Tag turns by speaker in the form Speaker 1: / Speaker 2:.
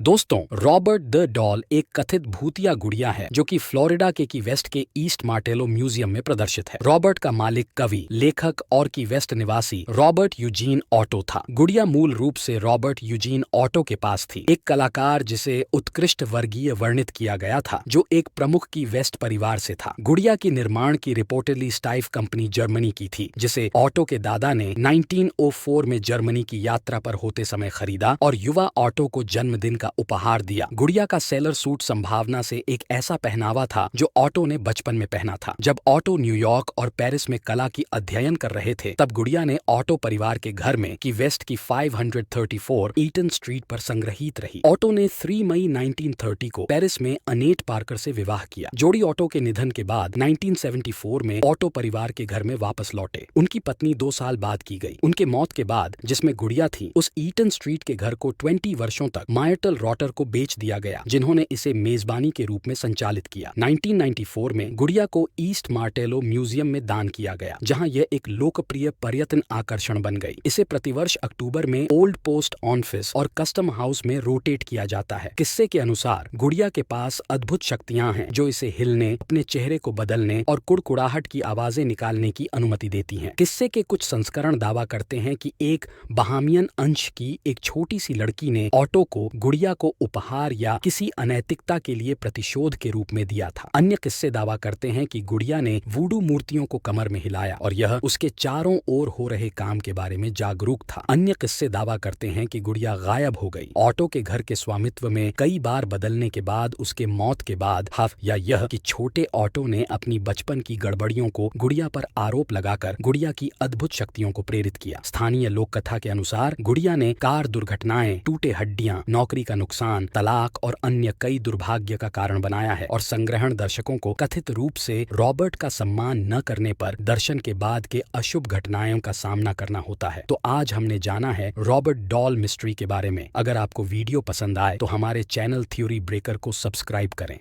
Speaker 1: दोस्तों, Robert the doll एक कथित भूतिया गुड़िया है जो कि फ्लोरिडा के की वेस्ट के ईस्ट मार्टेलो म्यूजियम में प्रदर्शित है। रॉबर्ट का मालिक कवि, लेखक और की वेस्ट निवासी रॉबर्ट यूजीन ऑटो था। गुड़िया मूल रूप से रॉबर्ट यूजीन ऑटो के पास थी, एक कलाकार जिसे उत्कृष्ट वर्गीय वर्णित किया गया था, जो एक प्रमुख की वेस्ट परिवार से था। गुड़िया की निर्माण की रिपोर्टेडली स्टाइफ कंपनी जर्मनी की थी, जिसे ऑटो के दादा ने 1904 में जर्मनी की यात्रा पर होते समय खरीदा और युवा ऑटो को जन्मदिन का उपहार दिया। गुड़िया का सेलर सूट संभावना से एक ऐसा पहनावा था जो ऑटो ने बचपन में पहना था। जब ऑटो न्यूयॉर्क और पेरिस में कला की अध्ययन कर रहे थे, तब गुड़िया ने ऑटो परिवार के घर में की वेस्ट की 534 ईटन स्ट्रीट पर संग्रहित रही। ऑटो ने 3 मई 1930 को पेरिस में अनेट पार्कर से विवाह किया। जोड़ी ऑटो के निधन के बाद 1974 में ऑटो परिवार के घर में वापस लौटे। उनकी पत्नी 2 साल बाद की गई। उनके मौत के बाद जिसमें गुड़िया थी, उस ईटन स्ट्रीट के घर को 20 वर्षों तक मार्टल रॉटर को बेच दिया गया, जिन्होंने इसे मेजबानी के रूप में संचालित किया। 1994 में गुड़िया को ईस्ट मार्टेलो म्यूजियम में दान किया गया, जहां यह एक लोकप्रिय पर्यटन आकर्षण बन गई। इसे प्रतिवर्ष अक्टूबर में ओल्ड पोस्ट ऑफिस और कस्टम हाउस में रोटेट किया जाता है। किस्से के अनुसार गुड़िया के पास अद्भुत शक्तियां हैं जो इसे हिलने, अपने चेहरे को बदलने और कुड़कुड़ाहट की आवाजें निकालने की अनुमति देती हैं। किस्से के कुछ संस्करण दावा करते हैं कि एक बहामियन अंश की एक छोटी सी लड़की ने ऑटो को गुड़िया को उपहार या किसी अनैतिकता के लिए प्रतिशोध के रूप में दिया था। अन्य किस्से दावा करते हैं कि गुड़िया ने वूडू मूर्तियों को कमर में हिलाया और यह उसके चारों ओर हो रहे काम के बारे में जागरूक था। अन्य किस्से दावा करते हैं कि गुड़िया गायब हो गई। ऑटो के घर के स्वामित्व में कई बार बदलने के बाद उसके मौत के बाद या यह कि छोटे ऑटो ने अपनी बचपन की गड़बड़ियों को गुड़िया पर आरोप लगाकर गुड़िया की अद्भुत शक्तियों को प्रेरित किया। स्थानीय लोक कथा के अनुसार गुड़िया ने कार दुर्घटनाएं, टूटे हड्डियां, नौकरी का नुकसान, तलाक और अन्य कई दुर्भाग्य का कारण बनाया है और संग्रहण दर्शकों को कथित रूप से रॉबर्ट का सम्मान न करने पर दर्शन के बाद के अशुभ घटनाओं का सामना करना होता है। तो आज हमने जाना है रॉबर्ट डॉल मिस्ट्री के बारे में। अगर आपको वीडियो पसंद आए तो हमारे चैनल थ्योरी ब्रेकर को सब्सक्राइब करें।